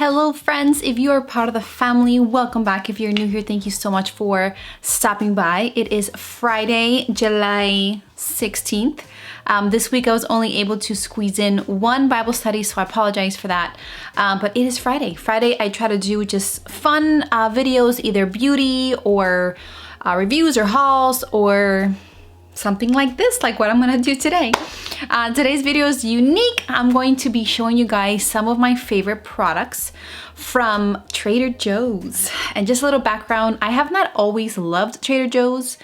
Hello friends, if you are part of the family, welcome back. If you're new here, thank you so much for stopping by. It is Friday, July 16th. This week I was only able to squeeze in one Bible study, so I apologize for that. But it is Friday. Friday I try to do just fun videos, either beauty or reviews or hauls or something like this, like what I'm gonna do today. Today's video is unique. I'm going to be showing you guys some of my favorite products from Trader Joe's. And just a little background, I have not always loved Trader Joe's.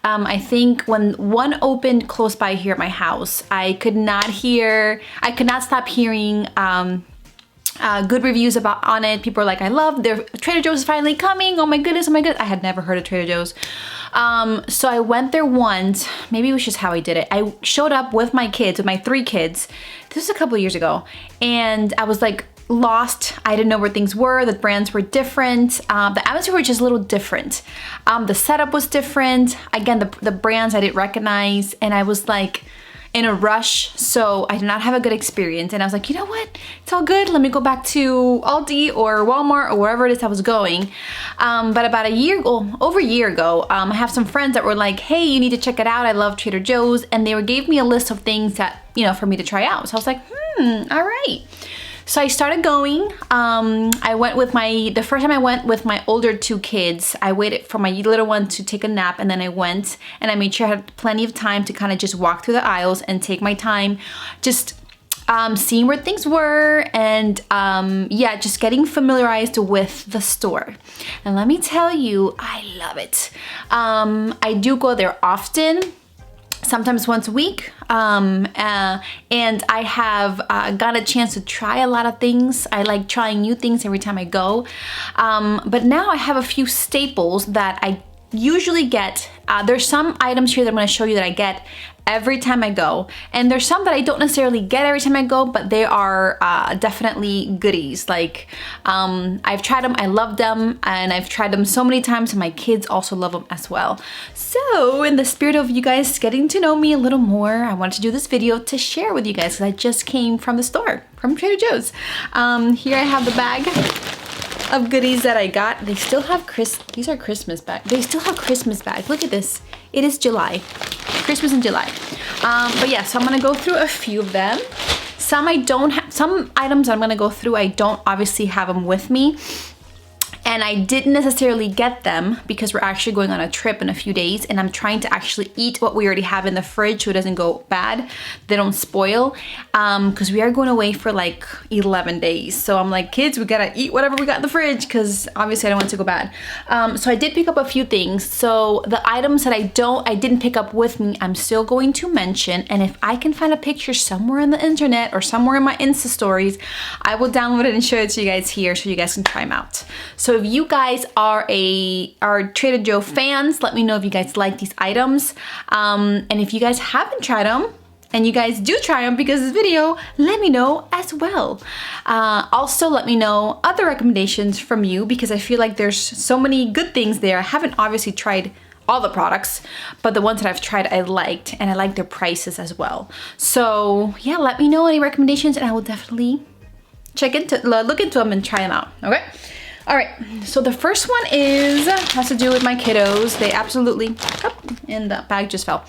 I think when one opened close by here at my house, I could not stop hearing good reviews on it. People are like, I love their Trader Joe's is finally coming. Oh my goodness, oh my goodness. I had never heard of Trader Joe's. So I went there once. Maybe it was just how I did it. I showed up with my kids, with my 3 kids. This was a couple of years ago. And I was like lost. I didn't know where things were. The brands were different. The atmosphere was just a little different. The setup was different. Again, the brands I didn't recognize. And I was like in a rush, so I did not have a good experience. And I was like, you know what? It's all good. Let me go back to Aldi or Walmart or wherever it is I was going. But about over a year ago, I have some friends that were like, hey, you need to check it out. I love Trader Joe's. And they gave me a list of things that, for me to try out. So I was like, all right. So I started going. The first time I went with my older 2 kids. I waited for my little one to take a nap, and then I went and I made sure I had plenty of time to kind of just walk through the aisles and take my time, just seeing where things were and yeah, just getting familiarized with the store. And let me tell you, I love it. I do go there often. Sometimes once a week, and I have got a chance to try a lot of things. I like trying new things every time I go, but now I have a few staples that I usually get. There's some items here that I'm going to show you that I get every time I go, and there's some that I don't necessarily get every time I go, but they are definitely goodies. Like I've tried them, I love them, and I've tried them so many times, and my kids also love them as well. So in the spirit of you guys getting to know me a little more, I wanted to do this video to share with you guys because I just came from the store, from Trader Joe's. Here I have the bag of goodies that I got. They still have these are Christmas bags. They still have Christmas bags. Look at this. It is July. Christmas in July. But yeah, so I'm gonna go through a few of them. Some items I'm gonna go through, I don't obviously have them with me. And I didn't necessarily get them because we're actually going on a trip in a few days, and I'm trying to actually eat what we already have in the fridge so it doesn't go bad. They don't spoil, because we are going away for like 11 days. So I'm like, kids, we gotta eat whatever we got in the fridge because obviously I don't want it to go bad. So I did pick up a few things. So the items that I didn't pick up with me, I'm still going to mention. And if I can find a picture somewhere on the internet or somewhere in my Insta stories, I will download it and show it to you guys here so you guys can try them out. So if you guys are Trader Joe fans, let me know if you guys like these items. And if you guys haven't tried them, and you guys do try them because of this video, let me know as well. Also, let me know other recommendations from you because I feel like there's so many good things there. I haven't obviously tried all the products, but the ones that I've tried I liked, and I like their prices as well. So yeah, let me know any recommendations and I will definitely look into them and try them out, okay? All right, so the first one has to do with my kiddos. They absolutely, and the bag just fell.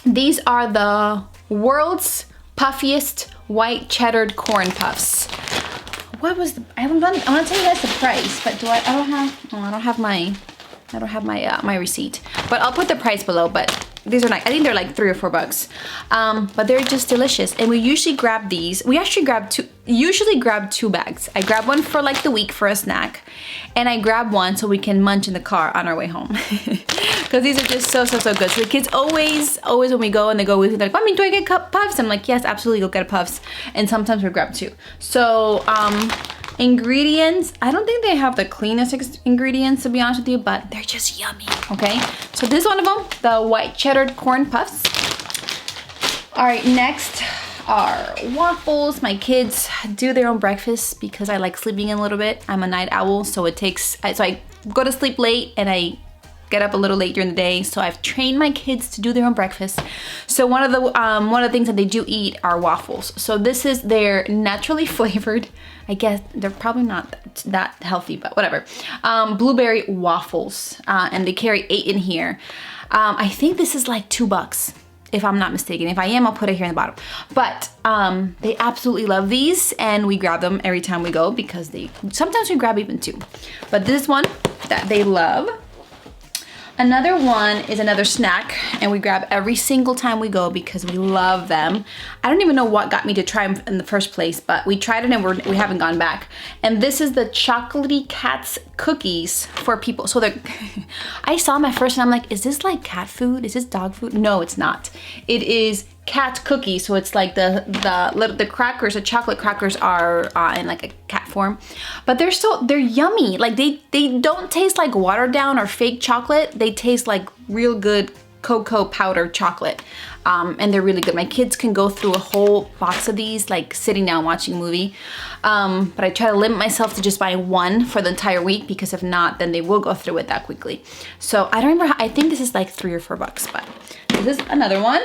These are the world's puffiest white cheddar corn puffs. What was I want to tell you guys the price, but I don't have my receipt. But I'll put the price below, but these are nice. I think they're like $3 or $4. But they're just delicious. And we usually grab these. We actually usually grab 2 bags. I grab one for like the week for a snack. And I grab one so we can munch in the car on our way home. Because these are just so good. So the kids always when we go and they go with me, they're like, Mommy, do I get puffs? I'm like, yes, absolutely, go get a puffs. And sometimes we grab 2. So ingredients, I don't think they have the cleanest ingredients, to be honest with you, but they're just yummy, okay? So this is one of them, the white cheddar corn puffs. All right, next are waffles. My kids do their own breakfast because I like sleeping in a little bit. I'm a night owl, so I go to sleep late and I get up a little late during the day, so I've trained my kids to do their own breakfast. So one of the things that they do eat are waffles. So this is their naturally flavored, I guess they're probably not that healthy, but whatever, blueberry waffles, and they carry 8 in here. I think this is like $2, if I'm not mistaken. If I am, I'll put it here in the bottom. But they absolutely love these, and we grab them every time we go because sometimes we grab even 2. But this is one that they love. Another one is another snack, and we grab every single time we go because we love them. I don't even know what got me to try them in the first place, but we tried it and we haven't gone back. And this is the Chocolatey Cats cookies for people. So they're, I saw them at first and I'm like, is this like cat food? Is this dog food? No, it's not. It is cat cookies. So it's like the crackers, the chocolate crackers are in like a cat form, but they're yummy. Like they don't taste like watered down or fake chocolate. They taste like real good cocoa powder chocolate. And they're really good. My kids can go through a whole box of these, like sitting down watching a movie. But I try to limit myself to just buying one for the entire week, because if not, then they will go through it that quickly. So I don't remember, I think this is like $3 or $4, but this is another one.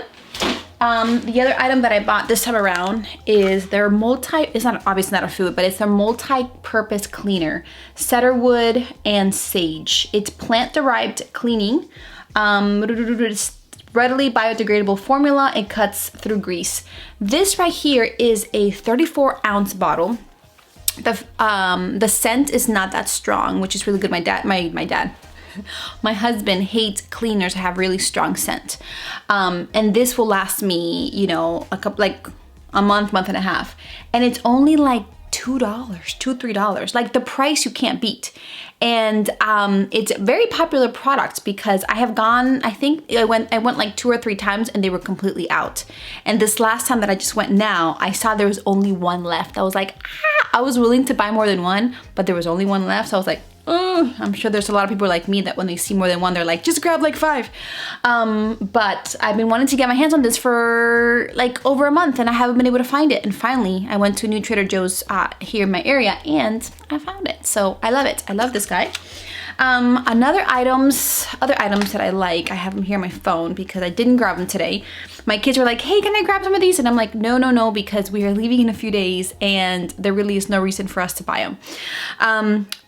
The other item that I bought this time around is their it's not obviously not a food, but it's their multi-purpose cleaner, cedarwood and sage. It's plant-derived cleaning. It's readily biodegradable formula. It cuts through grease. This right here is a 34-ounce bottle. The scent is not that strong, which is really good. My husband hates cleaners that have really strong scent. And this will last me, you know, a month and a half. And it's only like $2, $3. Like the price you can't beat. And it's a very popular product because I have gone, I think I went like 2 or 3 times and they were completely out. And this last time that I just went now, I saw there was only one left. I was like, I was willing to buy more than one, but there was only one left. So I was like, oh, I'm sure there's a lot of people like me that when they see more than one, they're like, just grab like 5. But I've been wanting to get my hands on this for like over a month and I haven't been able to find it. And finally, I went to a new Trader Joe's here in my area and I found it. So I love it. I love this guy. Other items that I like, I have them here on my phone because I didn't grab them today. My kids were like, hey, can I grab some of these? And I'm like, no, because we are leaving in a few days and there really is no reason for us to buy them.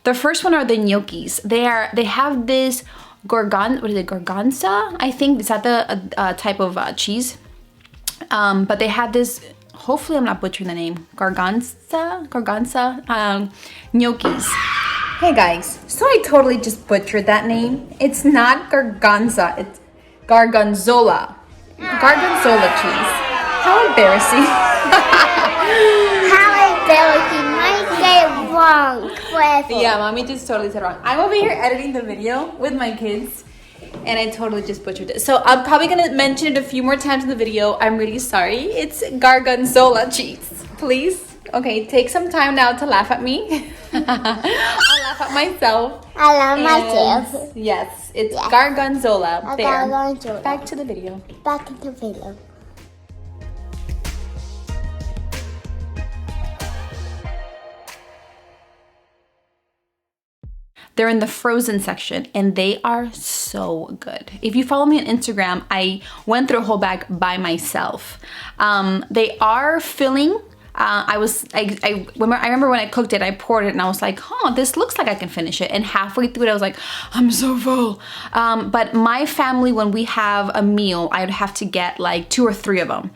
The first one are the gnocchis. They have this gorgonzola, I think. Is that the type of cheese? But they had this, hopefully I'm not butchering the name, gorgonzola gnocchis. Hey guys, so I totally just butchered that name. It's not gorgonzola, it's gorgonzola. Gorgonzola cheese. How embarrassing. How embarrassing. I said wrong. Clever. Yeah, mommy just totally said wrong. I'm over here editing the video with my kids and I totally just butchered it. So I'm probably gonna mention it a few more times in the video. I'm really sorry. It's gorgonzola cheese. Please. Okay, take some time now to laugh at me. I'll laugh at myself. I love myself. Yes, it's gorgonzola. There. Gorgonzola. Back to the video. Back to the video. They're in the frozen section and they are so good. If you follow me on Instagram, I went through a whole bag by myself. They are filling. I remember when I cooked it, I poured it and I was like, this looks like I can finish it. And halfway through it, I was like, I'm so full. But my family, when we have a meal, I would have to get like 2 or 3 of them,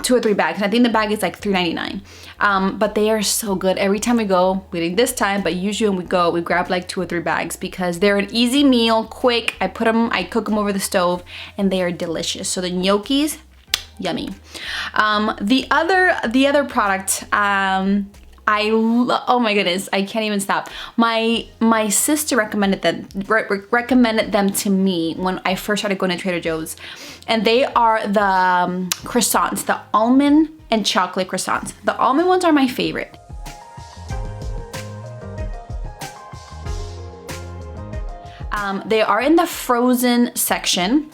2 or 3 bags. And I think the bag is like $3.99. But they are so good. Every time we go, we did this time, but usually when we go, we grab like 2 or 3 bags because they're an easy meal, quick. I cook them over the stove and they are delicious. So the gnocchis, yummy. The other product, oh my goodness, I can't even stop. My sister recommended them to me when I first started going to Trader Joe's, and they are the croissants, the almond and chocolate croissants. The almond ones are my favorite. They are in the frozen section.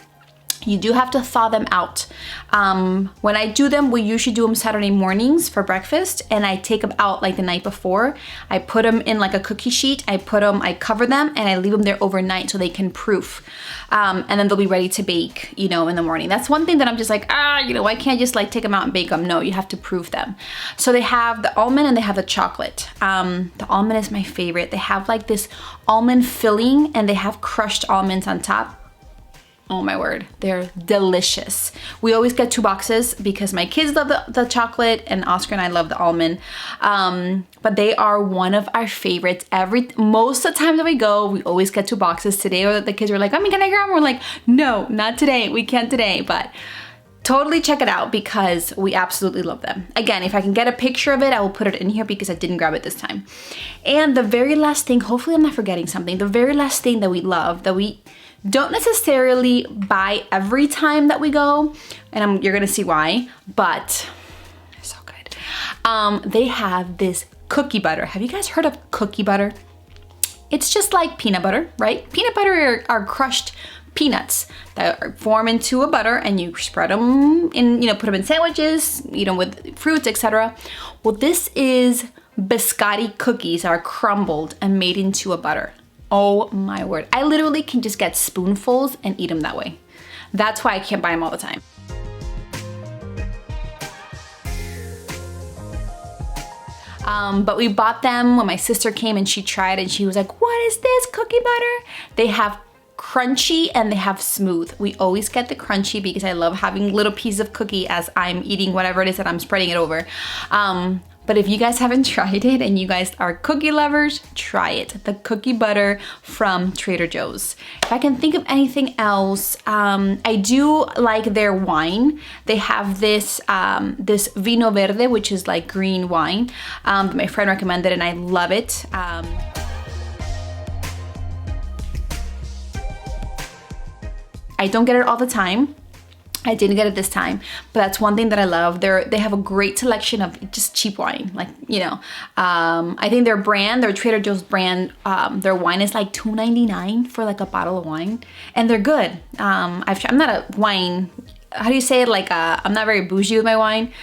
You do have to thaw them out. When I do them, we usually do them Saturday mornings for breakfast, and I take them out like the night before. I put them in like a cookie sheet. I cover them, and I leave them there overnight so they can proof. And then they'll be ready to bake, you know, in the morning. That's one thing that I'm just like, you know, I can't just like take them out and bake them. No, you have to proof them. So they have the almond and they have the chocolate. The almond is my favorite. They have like this almond filling, and they have crushed almonds on top. Oh my word, they're delicious. We always get 2 boxes because my kids love the chocolate and Oscar and I love the almond. But they are one of our favorites. Most of the time that we go, we always get 2 boxes. Today, or the kids were like, I mean, can I grab them? We're like, no, not today. We can't today, but totally check it out because we absolutely love them. Again, if I can get a picture of it, I will put it in here because I didn't grab it this time. And the very last thing, hopefully I'm not forgetting something, the very last thing that we love, that we don't necessarily buy every time that we go, and you're gonna see why, but they're so good. They have this cookie butter. Have you guys heard of cookie butter? It's just like peanut butter, right? Peanut butter are crushed peanuts that form into a butter, and you spread them in, you know, put them in sandwiches, eat them with fruits, etc. Well, this is biscotti cookies that are crumbled and made into a butter. Oh my word. I literally can just get spoonfuls and eat them that way. That's why I can't buy them all the time. But we bought them when my sister came and she tried and she was like, what is this cookie butter? They have crunchy and they have smooth. We always get the crunchy because I love having little pieces of cookie as I'm eating whatever it is that I'm spreading it over. But if you guys haven't tried it and you guys are cookie lovers, try it. The cookie butter from Trader Joe's. If I can think of anything else, I do like their wine. They have this this vino verde, which is like green wine. My friend recommended it and I love it. I don't get it all the time. I didn't get it this time, but that's one thing that I love. They have a great selection of just cheap wine, like, you know. I think their Trader Joe's brand, their wine is like $2.99 for like a bottle of wine, and they're good. I'm not a wine, how do you say it? Like I'm not very bougie with my wine,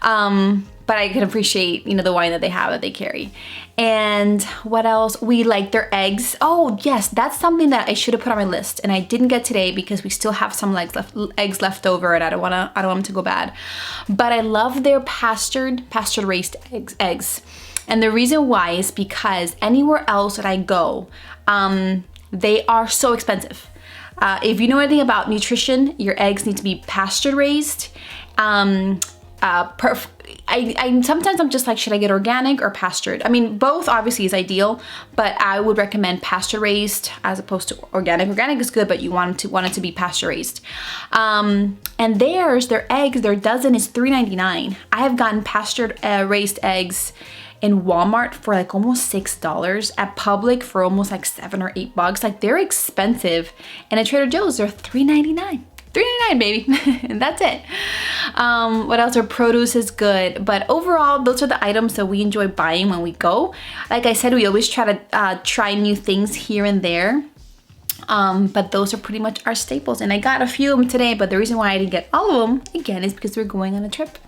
but I can appreciate, you know, the wine that they have, that they carry. And what else? We like their eggs. Oh yes, that's something that I should have put on my list and I didn't get today because we still have some eggs left over and I don't want them to go bad. But I love their pastured raised eggs. And the reason why is because anywhere else that I go, they are so expensive. If you know anything about nutrition, your eggs need to be pastured raised. Sometimes I'm just like, should I get organic or pastured? I mean, both obviously is ideal, but I would recommend pasture raised as opposed to organic. Organic is good, but you want it to be pasture raised. And their eggs, their dozen is $3.99. I have gotten pasture raised eggs in Walmart for like almost $6, at Publix for almost like $7 or $8. Like, they're expensive, and at Trader Joe's they're $3.99. $3.99, baby. And that's it. What else? Our produce is good, but overall those are the items that we enjoy buying when we go. Like I said, we always try to try new things here and there. But those are pretty much our staples, and I got a few of them today, but the reason why I didn't get all of them, again, is because we're going on a trip.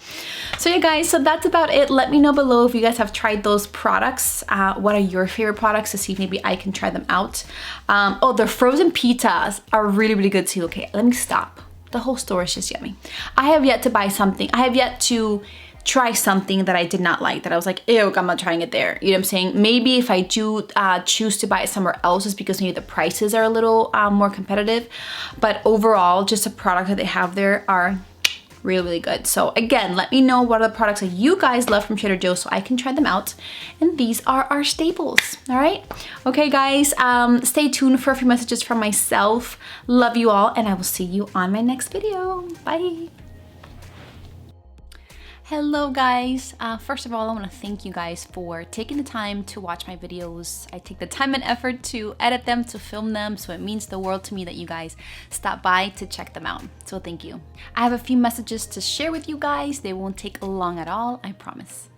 So yeah, guys, so that's about it. Let me know below if you guys have tried those products. What are your favorite products, to see if maybe I can try them out. Oh, the frozen pizzas are really, really good too. Okay, let me stop. The whole store is just yummy. I have yet to buy something. I have yet to try something that I did not like, that I was like, ew, I'm not trying it there. You know what I'm saying? Maybe if I do choose to buy it somewhere else, it's because maybe the prices are a little more competitive. But overall, just the product that they have there are really, really good. So again, let me know what are the products that you guys love from Trader Joe's so I can try them out. And these are our staples, all right? Okay, guys, stay tuned for a few messages from myself. Love you all, and I will see you on my next video. Bye. Hello guys, first of all, I want to thank you guys for taking the time to watch my videos. I take the time and effort to edit them, to film them, so it means the world to me that you guys stop by to check them out. So thank you. I have a few messages to share with you guys. They won't take long at all, I promise.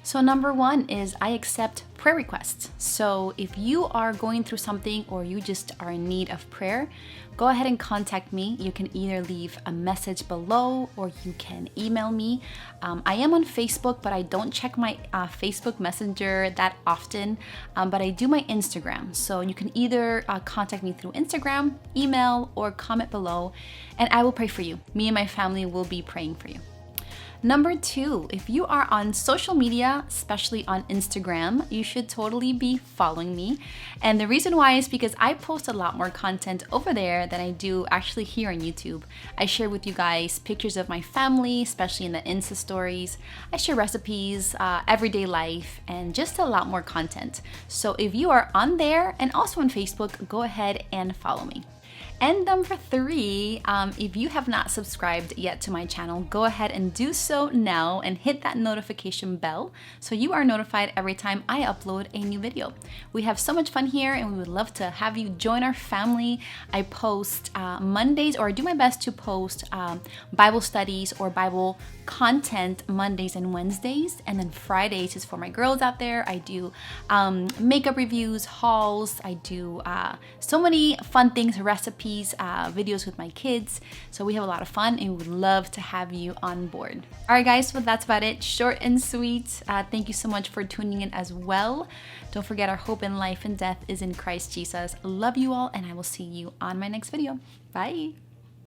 So number 1 is I accept prayer requests. So if you are going through something or you just are in need of prayer, go ahead and contact me. You can either leave a message below or you can email me. I am on Facebook, but I don't check my Facebook Messenger that often, but I do my Instagram. So you can either contact me through Instagram, email, or comment below, and I will pray for you. Me and my family will be praying for you. Number 2, if you are on social media, especially on Instagram, you should totally be following me. And the reason why is because I post a lot more content over there than I do actually here on YouTube. I share with you guys pictures of my family, especially in the Insta stories. I share recipes, everyday life, and just a lot more content. So if you are on there and also on Facebook, go ahead and follow me. And number 3, if you have not subscribed yet to my channel, go ahead and do so now and hit that notification bell so you are notified every time I upload a new video. We have so much fun here and we would love to have you join our family. I post Mondays, or I do my best to post Bible studies or Bible content Mondays and Wednesdays, and then Fridays is for my girls out there. I do makeup reviews, hauls, I do so many fun things, recipes, videos with my kids. So we have a lot of fun and we would love to have you on board. All right guys, well that's about it. Short and sweet. Thank you so much for tuning in as well. Don't forget, our hope in life and death is in Christ Jesus. Love you all, and I will see you on my next video. Bye.